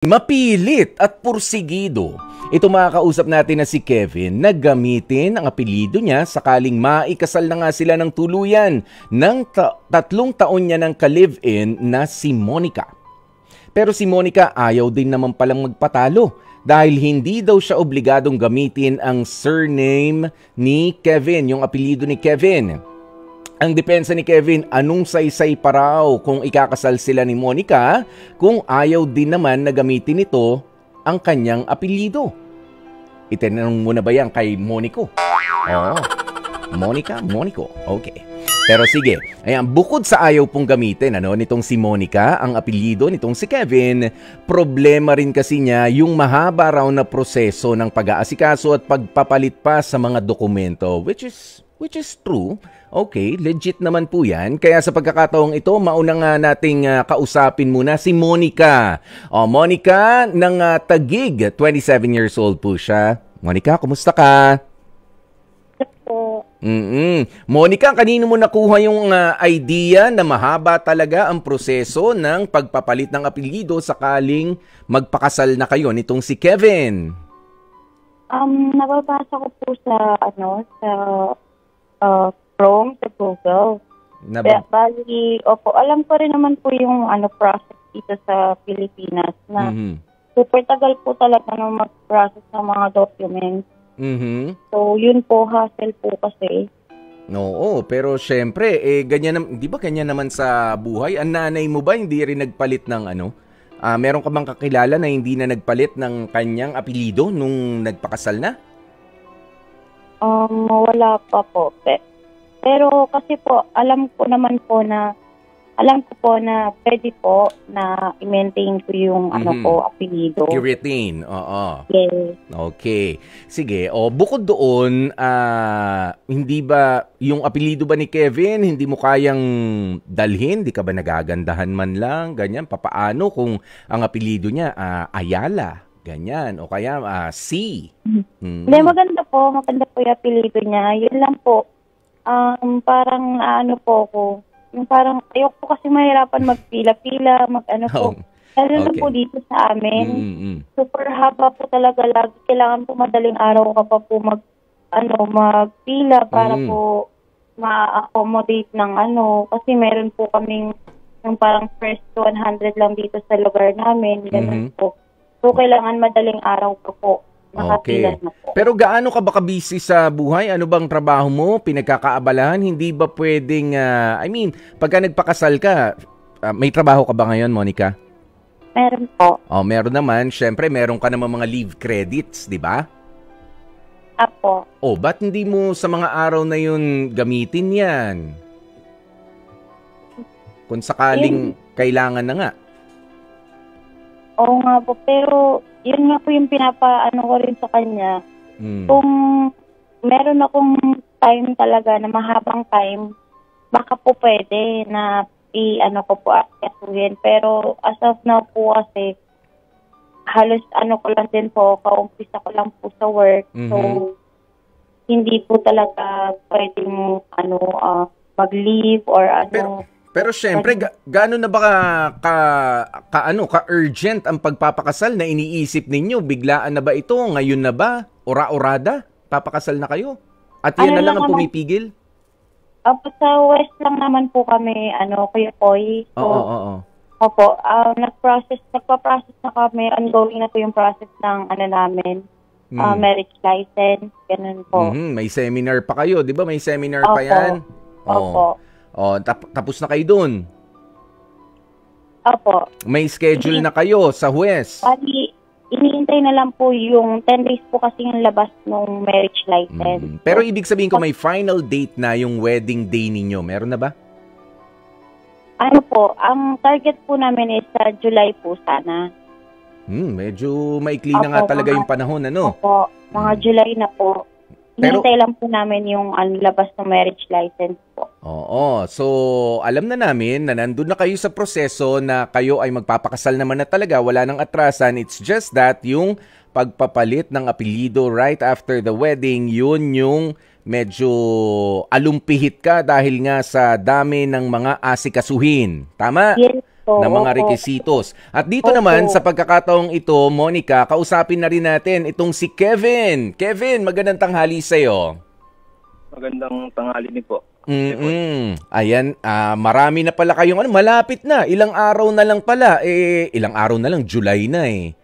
Mapilit at pursigido. Ito makakausap natin na si Kevin na gamitin ang apelyido niya sakaling maikasal na nga sila ng tuluyan ng 3 taon niya ng ka-live-in na si Monica. Pero si Monica ayaw din naman palang magpatalo dahil hindi daw siya obligadong gamitin ang surname ni Kevin, yung apelyido ni Kevin. Ang depensa ni Kevin, anong saysay pa raw kung ikakasal sila ni Monica kung ayaw din naman na gamitin nito ang kanyang apelyido? Itinanong mo na ba yan kay Monico? Oo. Monico. Okay. Pero sige, ayan, bukod sa ayaw pong gamitin nitong si Monica, ang apelyido nitong si Kevin, problema rin kasi niya yung mahaba raw na proseso ng pag-aasikaso at pagpapalit pa sa mga dokumento, which is true. Okay, legit naman po yan. Kaya sa pagkakataong ito, mauna nga nating kausapin muna si Monica. Monica ng Taguig, 27 years old po siya. Monica, kumusta ka? Po. Monica, kanino mo nakuha yung idea na mahaba talaga ang proseso ng pagpapalit ng apelyido sakaling magpakasal na kayo nitong si Kevin? Nababasa ko po sa Chrome, sa Google. Bali, alam ko rin naman po yung process dito sa Pilipinas na super tagal po talaga na mag-process ng mga documents. So, yun po, hassle po kasi. Oo, pero syempre, ganyan, di ba ganyan naman sa buhay? Ang nanay mo ba hindi rin nagpalit ng meron ka bang kakilala na hindi na nagpalit ng kanyang apelyido nung nagpakasal na? Wala pa po. Pero kasi po, alam ko po na pwede po na i-maintain ko yung apelyido. I-retain, oo. Yes. Okay. Sige, bukod doon, hindi ba, yung apelyido ba ni Kevin, hindi mo kayang dalhin? Di ka ba nagagandahan man lang? Ganyan, papaano kung ang apelyido niya, Ayala? Ganyan, o kaya C? Hindi, maganda po yung apelyido niya. Yun lang po. Parang yung parang ayoko kasi mahirapan magpila-pila, po. Lalo na po dito sa amin. Super haba po talaga lagi. Kailangan po madaling araw ka pa po magpila para po ma-accommodate ng kasi meron po kaming yung parang first 100 lang dito sa lugar namin. Ganun po. So, kailangan madaling araw pa po. Okay. Pero gaano ka ba ka-busy sa buhay? Ano bang trabaho mo? Pinagkakaabalahan? Hindi ba pwedeng, pagka nagpakasal ka, may trabaho ka ba ngayon, Monica? Meron po. Meron naman. Siyempre, meron ka naman mga leave credits, di ba? Apo. Ba't hindi mo sa mga araw na yun gamitin yan? Kung sakaling kailangan na nga. Oo nga po, pero yun nga po yung pinapaano ko rin sa kanya. Kung meron akong time talaga na mahabang time, baka po pwede na ko po asuhin. Pero as of now po kasi, halos ko lang din po, kaumpisa ko lang po sa work. So, hindi po talaga pwedeng mag-leave or Pero syempre, gaano na ba ka-urgent ang pagpapakasal na iniisip ninyo? Biglaan na ba ito? Ngayon na ba? Ora-orada? Papakasal na kayo? At yan na lang ang pumipigil? Sa West lang naman po kami, Kuya Koy. So, oo. Opo, nagpa-process na kami, ongoing na po yung process ng namin, marriage license, ganun po. May seminar pa kayo, di ba? May seminar pa yan? Opo. Tapos na kayo dun? Opo. May schedule na kayo sa West? Iniintay na lang po yung 10 days po kasi yung labas ng marriage license. Pero ibig sabihin ko may final date na yung wedding day ninyo. Meron na ba? Ang target po namin is sa July po sana. Medyo maikli na nga talaga yung panahon, Opo, mga July na po. Hinintay lang po namin yung labas ng marriage license po. Oo. So, alam na namin na nandun na kayo sa proseso na kayo ay magpapakasal naman na talaga. Wala nang atrasan. It's just that yung pagpapalit ng apelyido right after the wedding, yun yung medyo alumpihit ka dahil nga sa dami ng mga asikasuhin. Tama? Yes po. ng mga Opo. requisitos. At dito Opo. naman, sa pagkakataong ito, Monica, kausapin na rin natin itong si Kevin. Kevin, magandang tanghali sa'yo. Magandang tanghali din po. Ayan, marami na pala kayong malapit na. Ilang araw na lang pala. Ilang araw na lang, July na eh.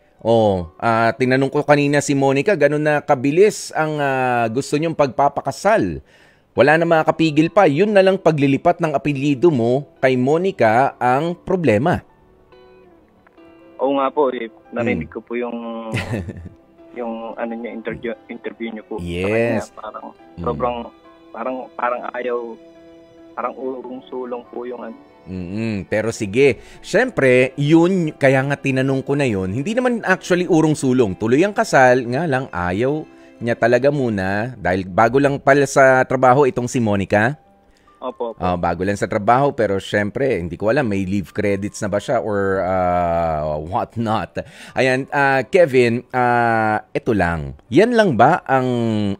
Tinanong ko kanina si Monica, ganun na kabilis ang gusto niyong pagpapakasal. Wala na makakapigil pa. Yun na lang paglilipat ng apelyido mo kay Monica ang problema. Oo nga po, narinig ko po yung yung ano niya interview niyo po. Yes. Sa kanya, sobrang parang ayaw, parang urong sulong po yung ano. Pero sige, syempre, yun, kaya nga tinanong ko na yun, hindi naman actually urong-sulong. Tuloy ang kasal, nga lang ayaw niya talaga muna, dahil bago lang pala sa trabaho itong si Monica. Opo. Bago lang sa trabaho, pero syempre, hindi ko alam, may leave credits na ba siya or what not. Ayan, Kevin, ito lang. Yan lang ba ang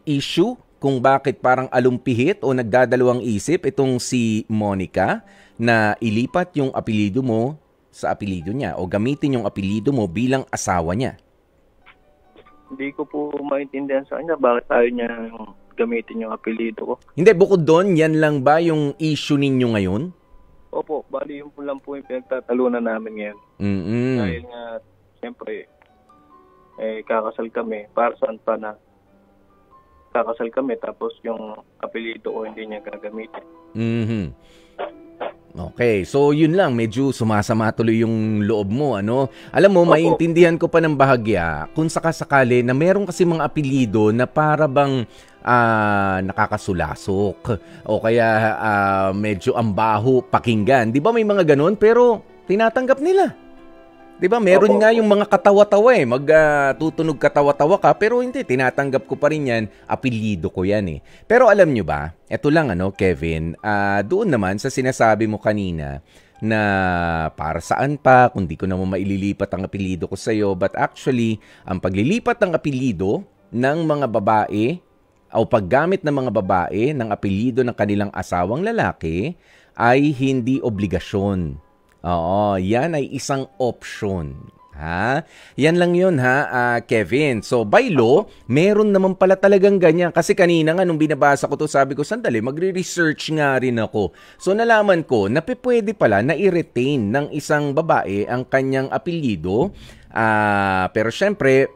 issue kung bakit parang alumpihit o nagdadalawang isip itong si Monica na ilipat yung apelyido mo sa apelyido niya o gamitin yung apelyido mo bilang asawa niya? Hindi ko po maintindihan sa kanya bakit ayaw niya gamitin yung apelyido ko. Hindi, bukod doon, yan lang ba yung issue ninyo ngayon? Opo, bali yung po lang po yung pinagtatalunan namin ngayon. Dahil nga, siyempre, kakasal kami, para saan pa na kakasal kami, tapos yung apelyido ko hindi niya gagamitin. Okay, so yun lang, medyo sumasama tuloy yung loob mo, ano? Alam mo, maintindihan ko pa ng bahagya kung sakasakali na meron kasi mga apelyido na para bang nakakasulasok o kaya medyo ambaho pakinggan. Di ba may mga ganun? Pero tinatanggap nila. Di ba? Meron nga yung mga katawa-tawa magtutunog katawa-tawa ka, pero hindi, tinatanggap ko pa rin yan, apelyido ko yan eh. Pero alam nyo ba, eto lang Kevin, doon naman sa sinasabi mo kanina, na para saan pa, kung di ko naman maililipat ang apelyido ko sa'yo, but actually, ang paglilipat ng apelyido ng mga babae, o paggamit ng mga babae ng apelyido ng kanilang asawang lalaki, ay hindi obligasyon. Oo, yan ay isang option. Ha? Yan lang yun Kevin. So, by law, meron naman pala talagang ganyan. Kasi kanina nga, nung binabasa ko to, sabi ko, sandali, magre-research nga rin ako. So, nalaman ko na pwede pala na i-retain ng isang babae ang kanyang apelyido. Pero syempre,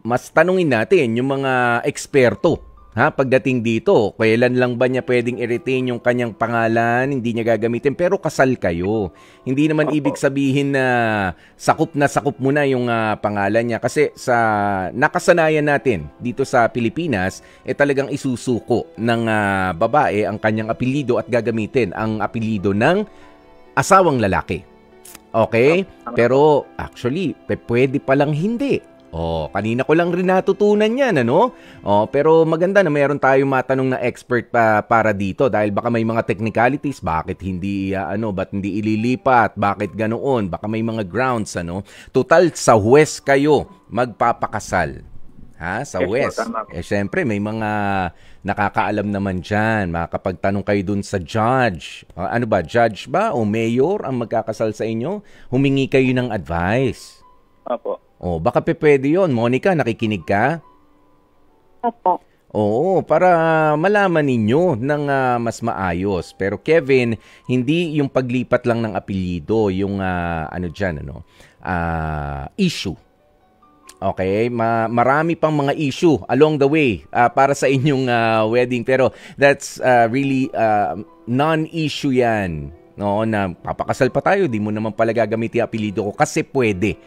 mas tanungin natin yung mga eksperto. Pagdating dito, kailan lang ba niya pwedeng i-retain yung kanyang pangalan, hindi niya gagamitin, pero kasal kayo. Hindi naman ibig sabihin na sakop mo na yung pangalan niya. Kasi sa nakasanayan natin dito sa Pilipinas, talagang isusuko ng babae ang kanyang apelyido at gagamitin ang apelyido ng asawang lalaki. Okay? Pero actually, pwede palang hindi. Kanina ko lang rin natutunan yan, ano? Pero maganda na mayroon tayong matanong na expert para dito dahil baka may mga technicalities, bakit hindi, ba't hindi ililipat, bakit ganoon, baka may mga grounds, ano? Total, sa huwes kayo magpapakasal. Sa huwes. Syempre, may mga nakakaalam naman dyan. Makakapagtanong kayo dun sa judge. Ano ba, judge ba o mayor ang magkakasal sa inyo? Humingi kayo ng advice. Opo. Baka pwede yun. Monica, nakikinig ka? Opo. Oo, para malaman ninyo ng mas maayos. Pero Kevin, hindi yung paglipat lang ng apelyido, yung issue. Okay, marami pang mga issue along the way para sa inyong wedding. Pero that's really non-issue yan. No, na papakasal pa tayo, di mo naman pala gagamitin ang apelyido ko kasi pwede.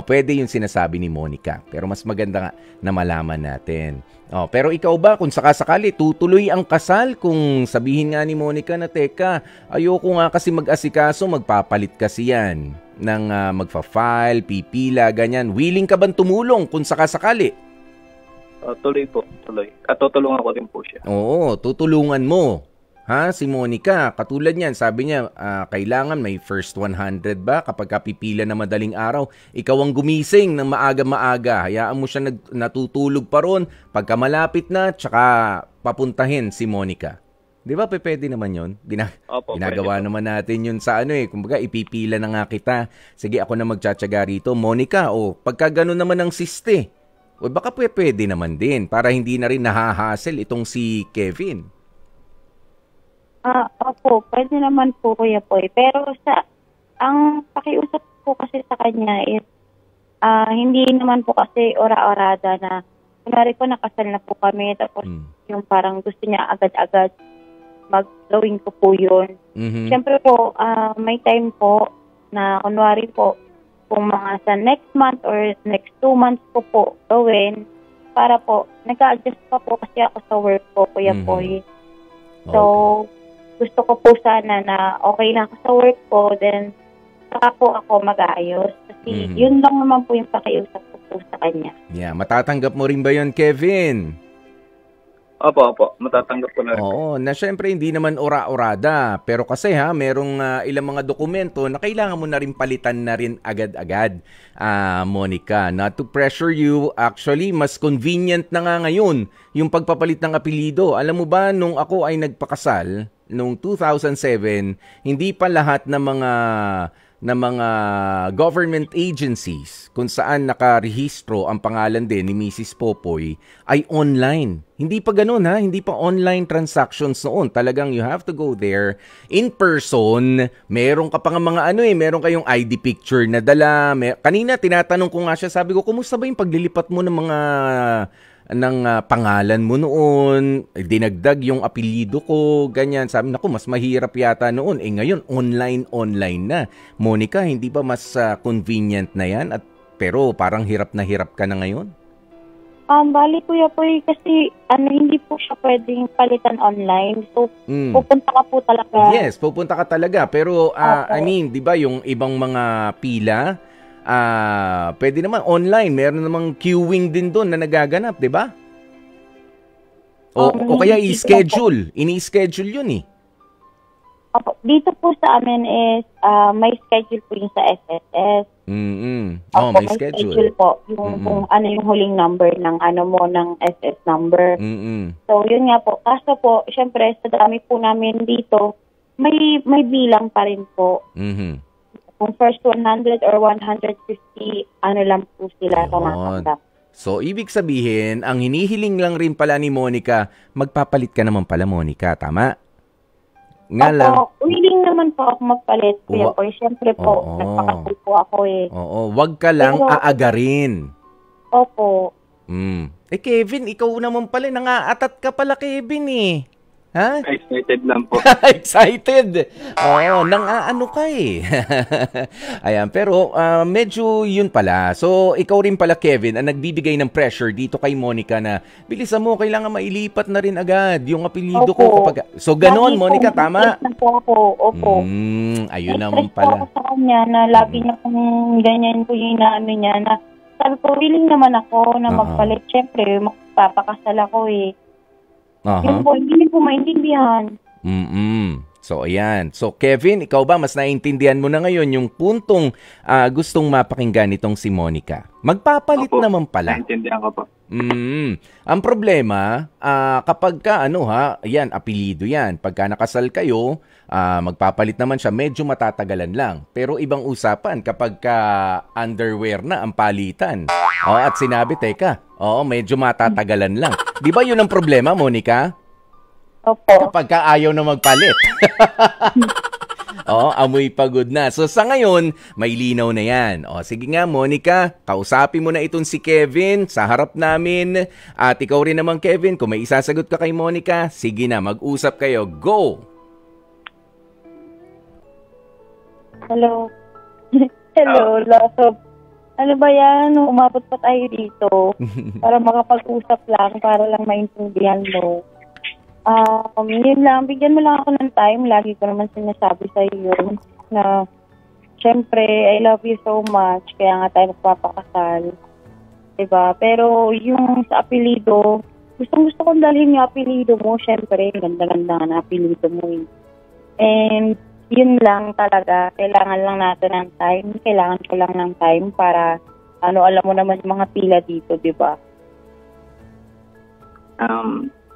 Pwede yung sinasabi ni Monica. Pero mas maganda nga na malaman natin. Pero ikaw ba, kung sakasakali, tutuloy ang kasal kung sabihin nga ni Monica na, teka, ayoko nga kasi mag-asikaso, magpapalit kasi yan ng magfa-file, pipila, ganyan. Willing ka bang tumulong kung sakasakali? Tuloy po, tuloy. At tutulungan ko din po siya. Oo, tutulungan mo. Si Monica, katulad niyan, sabi niya, kailangan may first 100 ba? Kapag kapipila na madaling araw, ikaw ang gumising ng maaga-maaga. Hayaan mo siya natutulog pa ron. Pagka malapit na, tsaka papuntahin si Monica. Di ba, pwede naman yun? Opo, Ginagawa pwede po. naman natin yun sa ano eh. Kumbaga, ipipila na nga kita. Sige, ako na magtsatsaga rito. Monica, pagka gano'n naman ang siste, baka pwede naman din para hindi na rin nahahassle itong si Kevin. Opo, pwede naman po, Kuya Poy. Pero ang pakiusap po kasi sa kanya is, hindi naman po kasi ora-orada na, kunwari po nakasal na po kami, tapos yung parang gusto niya agad-agad mag-gawin ko po yun. Siyempre po, may time po na kunwari po, kung mga sa next month or next 2 months ko po gawin, para po, nag-a-adjust pa po kasi ako sa work ko, Kuya Poy. So, gusto ko po sana na okay lang ako sa work ko, then saka po ako mag-aayos. Kasi yun lang naman po yung pakiusap ko po sa kanya. Yeah, matatanggap mo rin ba yun, Kevin? Opo, matatanggap ko na rin. Oo, na syempre hindi naman ora-orada. Pero kasi merong ilang mga dokumento na kailangan mo na rin palitan na rin agad-agad, Monica. Not to pressure you, actually, mas convenient na nga ngayon yung pagpapalit ng apelido. Alam mo ba, nung ako ay nagpakasal, noong 2007, hindi pa lahat ng mga government agencies kung saan nakarehistro ang pangalan din ni Mrs. Popoy ay online. Hindi pa ganun hindi pa online transactions noon. Talagang you have to go there in person. Meron ka pa nga mga meron kayong ID picture na dala. Kanina tinatanong ko nga siya, sabi ko, kumusta ba yung paglilipat mo ng mga pangalan mo noon, dinagdag yung apelyido ko, ganyan. Sabi, naku, mas mahirap yata noon. Ngayon, online na. Monica, hindi ba mas convenient na yan? Pero parang hirap na hirap ka na ngayon? Bali, Kuya Poy, kasi hindi po siya pwedeng palitan online. So, pupunta ka po talaga. Yes, pupunta ka talaga. Pero, I mean, di ba yung ibang mga pila, pwede naman online. Meron namang queuing din doon na nagaganap, di ba? O kaya i-schedule. Ini-schedule yun eh. Opo. Dito po sa amin is may schedule po yung sa SSS. May schedule po. Yung kung ano yung huling number ng ng SS number. So, yun nga po. Kaso po, syempre, sa dami po namin dito, may bilang pa rin po. Kung first 100 or 150, lang po sila tumatanggap. So, ibig sabihin, ang hinihiling lang rin pala ni Monica, magpapalit ka naman pala, Monica. Tama? Nga lang. Willing naman po ako magpalit. Kaya po, siyempre po, nagpakasal po ako eh. Wag ka lang aagarin. Opo. Kevin, ikaw naman pala, nangaatat ka pala, Kevin eh. Ha? Excited lang po. Excited. Nang-aano ka eh. Ayan, pero medyo yun pala. So, ikaw rin pala, Kevin, ang nagbibigay ng pressure dito kay Monica na bilisan mo, kailangan mailipat na rin agad yung apelyido ko. So, ganoon, Monica, tama? Opo. Ayun naman pala. Ako sa kanya na lagi niya kung ganyan po yung inaano niya na sabi ko, willing naman ako na magpalit. Siyempre, magpapakasal ako eh. Yun po, hindi po maintindihan. So, ayan. So, Kevin, ikaw ba, mas naiintindihan mo na ngayon yung puntong gustong mapakinggan itong si Monica? Magpapalit naman pala. Naiintindihan ko po. Ang problema, kapag ka, yan, apelido yan. Pagka nakasal kayo, magpapalit naman siya, medyo matatagalan lang. Pero ibang usapan, kapag ka underwear na ang palitan. At sinabi, teka, medyo matatagalan lang. Di ba yun ang problema, Monica? Opo. Kapag ka ayaw na magpalit. Amoy pagod na. So sa ngayon, may linaw na yan. Sige nga, Monica, kausapin mo na itong si Kevin sa harap namin. At ikaw rin naman, Kevin, kung may isasagot ka kay Monica, sige na, mag-usap kayo. Go! Hello. Hello, Love. Ano ba yan? Umabot pa tayo dito para makapag-usap lang, para lang maintindihan mo. Yun lang, bigyan mo lang ako ng time. Lagi ko naman sinasabi sa iyo na syempre, I love you so much. Kaya nga tayo magpapakasal. Diba? Pero yung sa apelido, gustong-gusto kong dalhin yung apelido mo. Syempre, ganda-ganda na apelido mo. And yun lang talaga. Kailangan lang natin ng time. Kailangan ko lang ng time para alam mo naman yung mga pila dito, diba?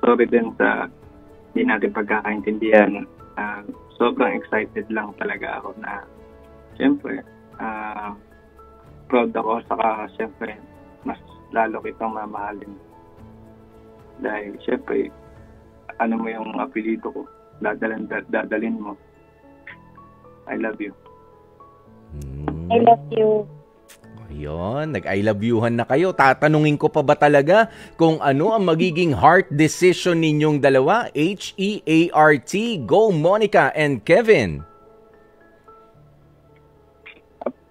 Sorry din sa hindi natin pagkakaintindihan. Sobrang excited lang talaga ako na siyempre proud ako, saka siyempre mas lalo kitang mamahalin. Dahil siyempre ano mo yung apelido ko, dadalin mo. I love you. I love you. Ayun, nag-I love youhan na kayo. Tatanungin ko pa ba talaga kung ano ang magiging heart decision ninyong dalawa? H-E-A-R-T. Go, Monica and Kevin.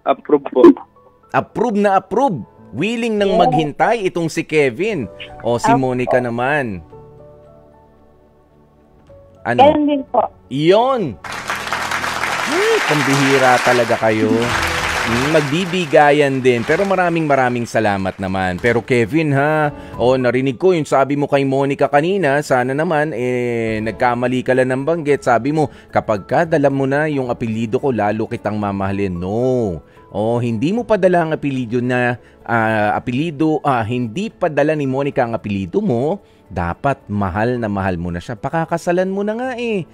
Approve po. Approve na approve. Willing nang maghintay itong si Kevin. O si Monica naman. Ano? Ganun din po. Iyon. Pambihira talaga kayo. Magbibigayan din. Pero maraming salamat naman. Pero Kevin ha, narinig ko yung sabi mo kay Monica kanina, sana naman nagkamali ka lang ng banggit. Sabi mo, kapag ka dala mo na yung apelido ko, lalo kitang mamahalin. No. Hindi mo padala ang apelido na hindi padala ni Monica ang apelido mo. Dapat mahal na mahal mo na siya. Pakakasalan mo na nga eh.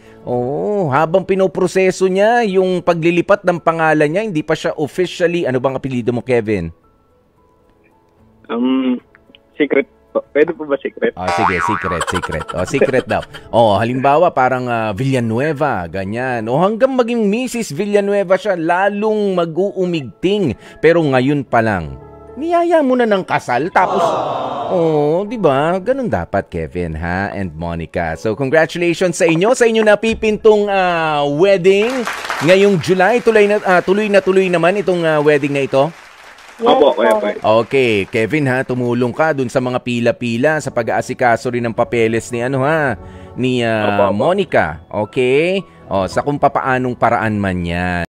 Habang pinoproseso niya yung paglilipat ng pangalan niya, hindi pa siya officially, ano bang apelido mo, Kevin? Secret po. Pwede po ba secret? Sige, secret. Secret daw. Halimbawa parang Villanueva, ganyan. Hanggang maging Mrs. Villanueva siya, lalong mag-uumigting. Pero ngayon pa lang, niyaya mo na ng kasal, tapos di ba? Ganun dapat, Kevin, ha? And Monica. So, congratulations sa inyo napipintong wedding ngayong July. Tuloy naman itong wedding na ito. Opo. Okay, Kevin ha, tumulong ka dun sa mga pila-pila sa pag-aasikaso rin ng papeles ni Monica. Okay? Sa kung papaanong paraan man yan.